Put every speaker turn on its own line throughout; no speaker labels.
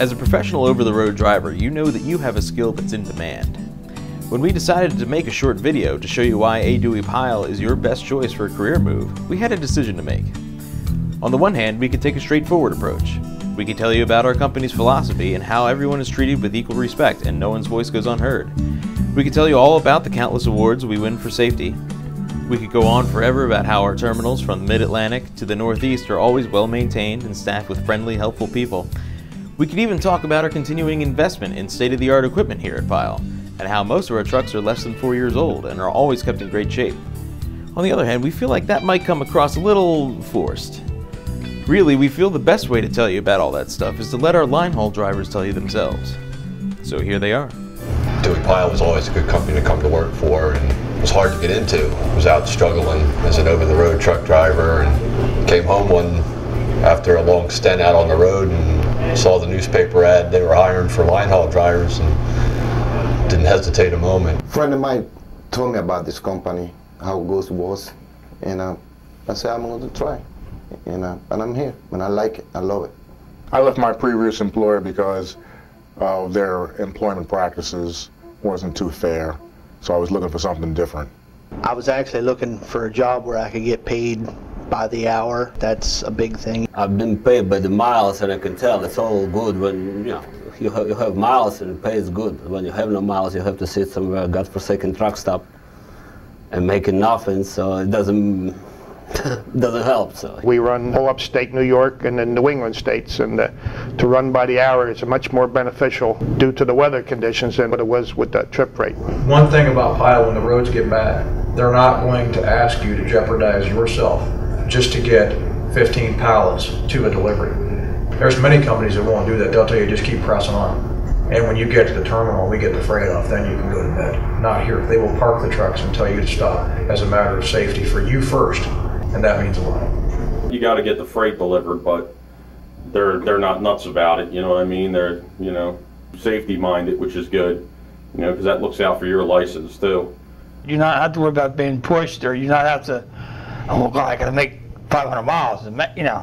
As a professional over-the-road driver, you know that you have a skill that's in demand. When we decided to make a short video to show you why a Duie Pyle is your best choice for a career move, we had a decision to make. On the one hand, we could take a straightforward approach. We could tell you about our company's philosophy and how everyone is treated with equal respect and no one's voice goes unheard. We could tell you all about the countless awards we win for safety. We could go on forever about how our terminals from the Mid-Atlantic to the Northeast are always well maintained and staffed with friendly, helpful people. We could even talk about our continuing investment in state-of-the-art equipment here at Pyle, and how most of our trucks are less than 4 years old and are always kept in great shape. On the other hand, we feel like that might come across a little forced. Really, we feel the best way to tell you about all that stuff is to let our line haul drivers tell you themselves. So here they are.
Duie Pyle was always a good company to come to work for, and it was hard to get into. I was out struggling as an over-the-road truck driver and came home one after a long stint out on the road and saw the newspaper ad they were hiring for line haul drivers and didn't hesitate a moment.
A friend of mine told me about this company, how good it was, and I said I'm going to try, and I'm here, and I like it, I love it.
I left my previous employer because their employment practices wasn't too fair, so I was looking for something different.
I was actually looking for a job where I could get paid by the hour. That's a big thing.
I've been paid by the miles, and I can tell it's all good when you have miles and the pay is good. But when you have no miles, you have to sit somewhere, godforsaken truck stop, and making nothing. So it doesn't help. So
we run whole upstate New York and the New England states, and to run by the hour is much more beneficial due to the weather conditions than what it was with the trip rate.
One thing about Pyle, when the roads get bad, they're not going to ask you to jeopardize yourself just to get 15 pallets to a delivery. There's many companies that won't do that. They'll tell you just keep pressing on. And when you get to the terminal, we get the freight off, then you can go to bed. Not here. They will park the trucks and tell you to stop as a matter of safety for you first, and that means a lot.
You got to get the freight delivered, but they're not nuts about it. You know what I mean? They're safety minded, which is good. Because that looks out for your license too.
You not have to worry about being pushed, or you not have to, oh God, I got to make 500 miles.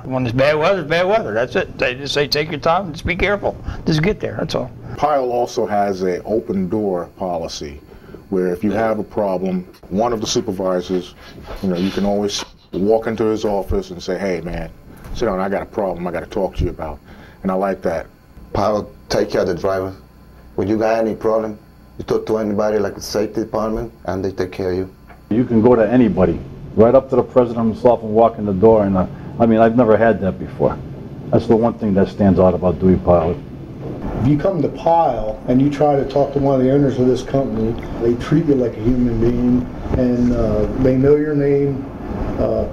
When it's bad weather, it's bad weather. That's it. They just say take your time, just be careful, just get there. That's all.
Pyle also has an open door policy, where if you have a problem, one of the supervisors, you can always walk into his office and say, hey man, sit down, I got a problem I got to talk to you about. And I like that.
Pyle take care of the driver. When you got any problem, you talk to anybody like the safety department and they take care of you.
You can go to anybody, right up to the president himself and walk in the door, and I mean, I've never had that before. That's the one thing that stands out about Duie Pyle.
If you come to Pyle and you try to talk to one of the owners of this company, they treat you like a human being, and they know your name.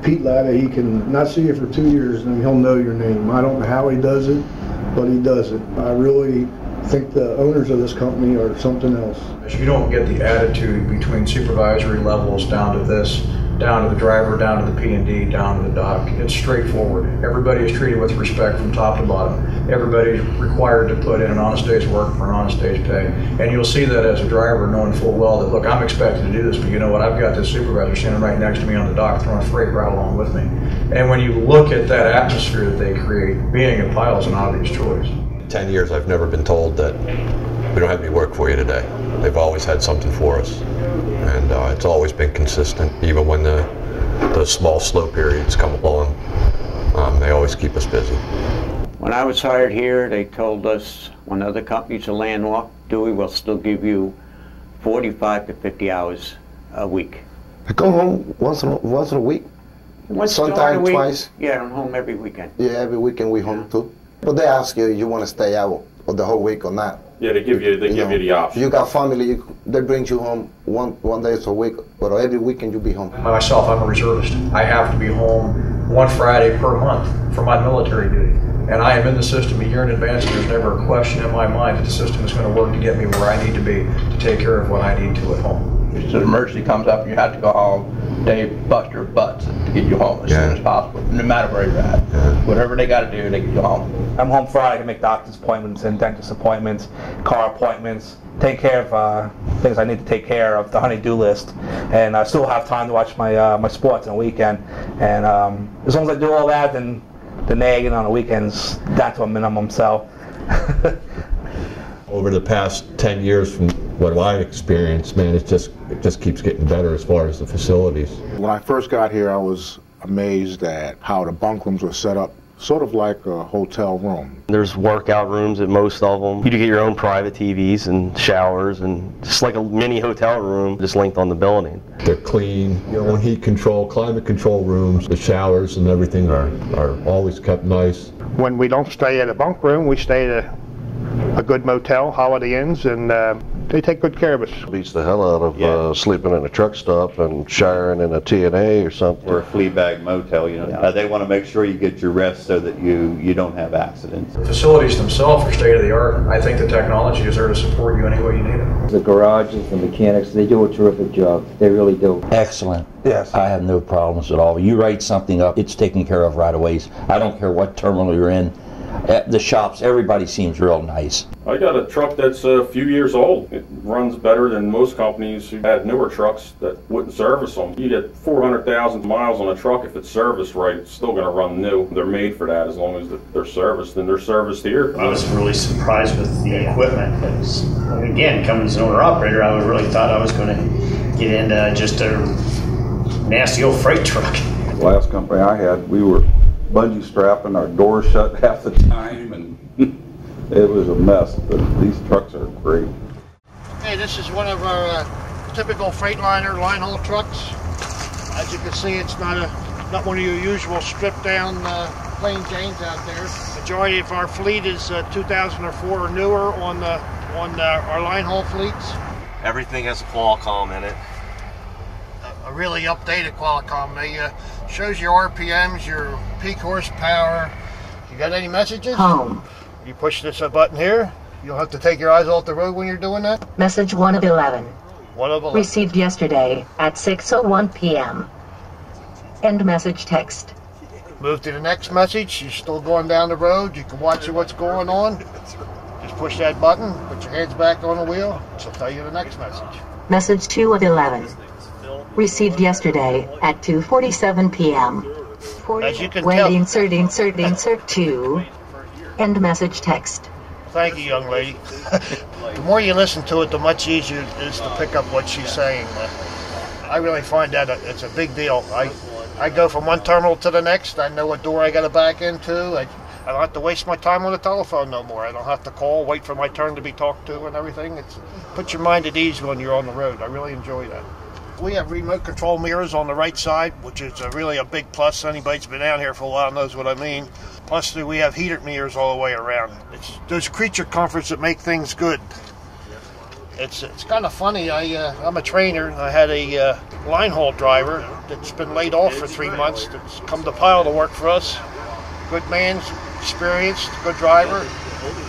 Pete Latta, he can not see you for 2 years and he'll know your name. I don't know how he does it, but he does it. I really think the owners of this company are something else.
You don't get the attitude between supervisory levels down to this, down to the driver, down to the P&D, down to the dock. It's straightforward. Everybody is treated with respect from top to bottom. Everybody is required to put in an honest day's work for an honest day's pay. And you'll see that as a driver, knowing full well that, look, I'm expected to do this, but you know what, I've got this supervisor standing right next to me on the dock throwing freight right along with me. And when you look at that atmosphere that they create, being at Pyle is an obvious choice.
10 years I've never been told that we don't have any work for you today. They've always had something for us, and it's always been consistent. Even when the small slow periods come along, they always keep us busy.
When I was hired here, they told us when other companies are laying off, Duie will still give you 45 to 50 hours a week.
I come home once a week, sometimes twice.
Yeah, I'm home every weekend.
Yeah, every weekend we home too. But they ask you want to stay out for the whole week or not.
Yeah, they give you the option.
You got family, they bring you home one day a week, but every weekend you be home.
Myself, I'm a reservist. I have to be home one Friday per month for my military duty. And I am in the system a year in advance, and there's never a question in my mind that the system is going to work to get me where I need to be to take care of what I need to at home.
If an emergency comes up and you have to go home, they bust your butts to get you home as soon as possible, no matter where you're at. Whatever they got to do, they get you home.
I'm home Friday to make doctor's appointments and dentist appointments, car appointments, take care of things I need to take care of, the honey-do list, and I still have time to watch my my sports on the weekend. And as long as I do all that, then the nagging on the weekends down to a minimum. So
Over the past 10 years, from what I experienced, man, it just keeps getting better as far as the facilities.
When I first got here, I was amazed at how the bunk rooms were set up, sort of like a hotel room.
There's workout rooms at most of them. You get your own private TVs and showers, and just like a mini hotel room just linked on the building.
They're clean, you know, heat control, climate control rooms, the showers and everything are always kept nice.
When we don't stay at a bunk room, we stay at a good motel, Holiday Inns, and they take good care of us.
Beats the hell out of sleeping in a truck stop and showering in a TNA or something.
Or a flea bag motel, you know. They want to make sure you get your rest so that you don't have accidents.
The facilities themselves are state of the art. I think the technology is there to support you any way you need it.
The garages, the mechanics, they do a terrific job. They really do.
Excellent.
Yes.
I have no problems at all. You write something up, it's taken care of right away. I don't care what terminal you're in. At the shops, everybody seems real nice.
I got a truck that's a few years old. It runs better than most companies who had newer trucks that wouldn't service them. You get 400,000 miles on a truck. If it's serviced right, it's still going to run new. They're made for that as long as they're serviced, and they're serviced here.
I was really surprised with the equipment. It was, again, coming as an owner-operator, I really thought I was going to get into just a nasty old freight truck.
The last company I had, we were bungee strapping our doors shut half the time, and it was a mess, but these trucks are great.
Okay, this is one of our typical Freightliner line haul trucks. As you can see, it's not one of your usual stripped down plain Janes out there. Majority of our fleet is 2004 or newer on our line haul fleets.
Everything has a Qualcomm in it.
A really updated Qualcomm. They shows your RPMs, your peak horsepower. You got any messages?
Home.
You push this button here. You don't have to take your eyes off the road when you're doing that.
Message 1 of 11.
1 of 11.
Received yesterday at 6:01 p.m. End message text.
Move to the next message. You're still going down the road. You can watch what's going on. Just push that button. Put your hands back on the wheel. It'll tell you the next message.
Message 2 of 11. Received yesterday at 2:47 p.m.
As you can
When
tell.
insert 2. End message text.
Thank you, young lady. The more you listen to it, the much easier it is to pick up what she's saying. I really find that it's a big deal. I go from one terminal to the next. I know what door I got to back into. I don't have to waste my time on the telephone no more. I don't have to call, wait for my turn to be talked to and everything. It's put your mind at ease when you're on the road. I really enjoy that. We have remote control mirrors on the right side, which is really a big plus. Anybody that's been out here for a while knows what I mean. Plus, we have heated mirrors all the way around. It's those creature comforts that make things good. It's kind of funny. I'm a trainer. I had a line haul driver that's been laid off for 3 months that's come to Pyle to work for us. Good man, experienced, good driver,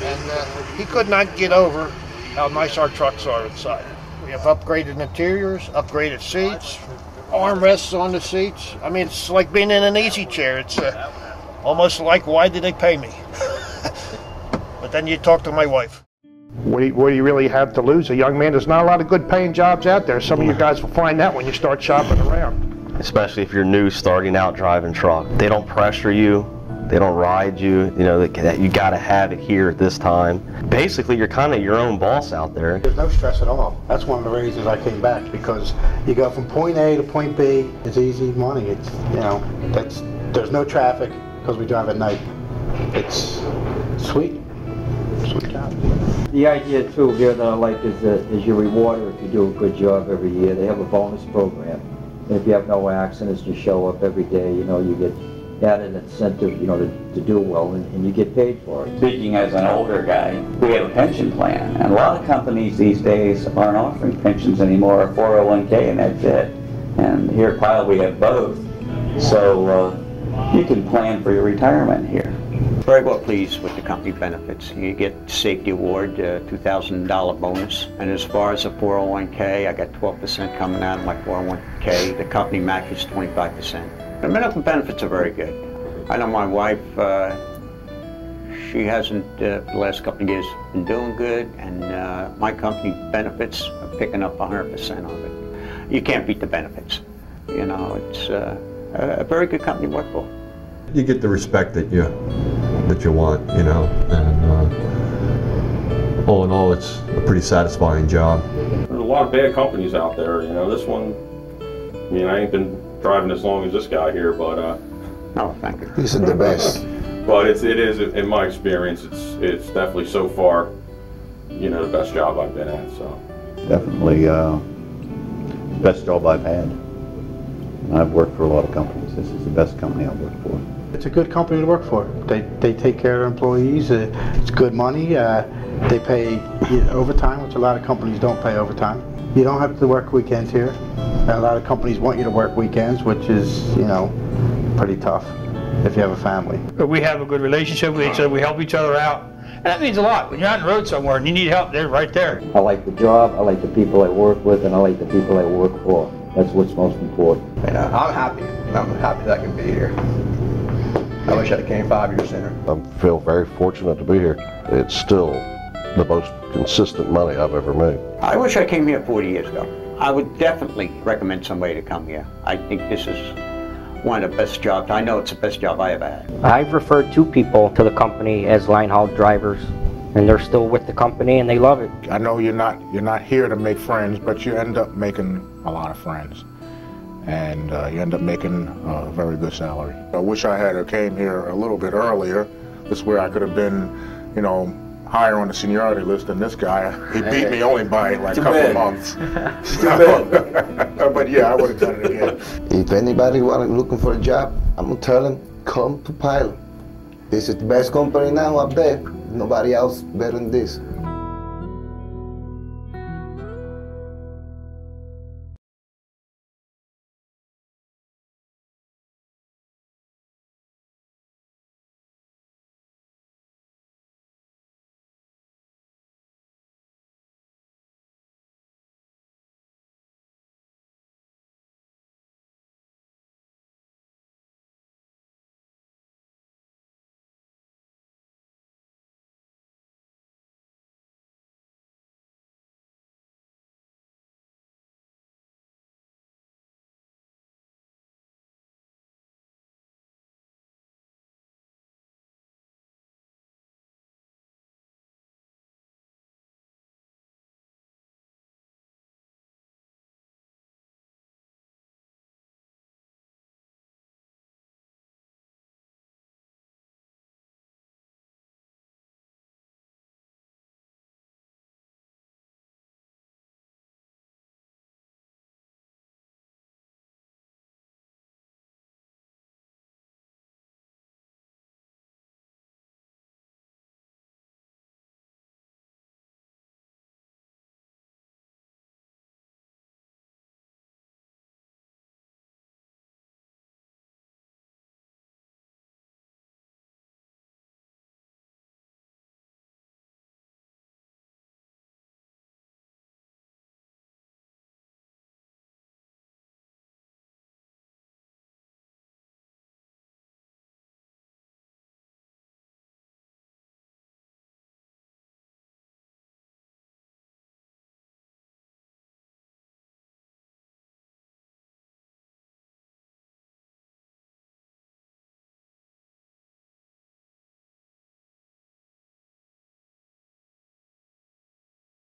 and he could not get over how nice our trucks are inside. We have upgraded interiors, upgraded seats, armrests on the seats. I mean, it's like being in an easy chair. It's almost like, why did they pay me? But then you talk to my wife.
What do you really have to lose? A young man, there's not a lot of good paying jobs out there. Some of you guys will find that when you start shopping around.
Especially if you're new starting out driving truck. They don't pressure you. They don't ride you, you know, that you got to have it here at this time. Basically, you're kind of your own boss out there.
There's no stress at all. That's one of the reasons I came back, because you go from point A to point B. It's easy money. It's, you know, there's no traffic because we drive at night. It's sweet. Sweet job.
The idea too here that I like is your rewarder if you do a good job every year. They have a bonus program. And if you have no accidents, you show up every day, you know, you get added incentive, you know, to do well, and you get paid for it.
Speaking as an older guy, we have a pension plan, and a lot of companies these days aren't offering pensions anymore, 401k, and that's it. And here at Pyle we have both, so you can plan for your retirement here.
Very well pleased with the company benefits. You get safety award, $2,000 bonus, and as far as the 401k, I got 12% coming out of my 401k. The company matches 25%. The medical benefits are very good. I know my wife, she hasn't, the last couple of years, been doing good, and my company benefits are picking up 100% of it. You can't beat the benefits. You know, it's a very good company to work for.
You get the respect that you want, you know, and all in all, it's a pretty satisfying job.
There's a lot of bad companies out there. You know, this one, I mean, I ain't been driving as long as this guy here, but
oh, thank you.
This is the best.
But it is, in my experience, it's definitely so far, you know, the best job I've been at. So
definitely best job I've had. I've worked for a lot of companies. This is the best company I've worked for.
It's a good company to work for. They take care of their employees. It's good money. They pay overtime, which a lot of companies don't pay overtime. You don't have to work weekends here. And a lot of companies want you to work weekends, which is, you know, pretty tough if you have a family.
We have a good relationship with each other. We help each other out. And that means a lot. When you're on the road somewhere and you need help, they're right there.
I like the job, I like the people I work with, and I like the people I work for. That's what's most important.
Yeah, I'm happy. I'm happy that I can be here. I wish I came 5 years sooner.
I feel very fortunate to be here. It's still the most consistent money I've ever made.
I wish I came here 40 years ago. I would definitely recommend somebody to come here. I think this is one of the best jobs. I know it's the best job I ever had.
I've referred 2 people to the company as line haul drivers, and they're still with the company and they love it.
I know you're not here to make friends, but you end up making a lot of friends. And you end up making a very good salary. I wish I had came here a little bit earlier. This is where I could have been, you know, higher on the seniority list than this guy. He beat me only by like a couple of months. But yeah, I would have done it again.
If anybody looking for a job, I'm gonna tell them, come to Pyle. This is the best company now up there. Nobody else better than this.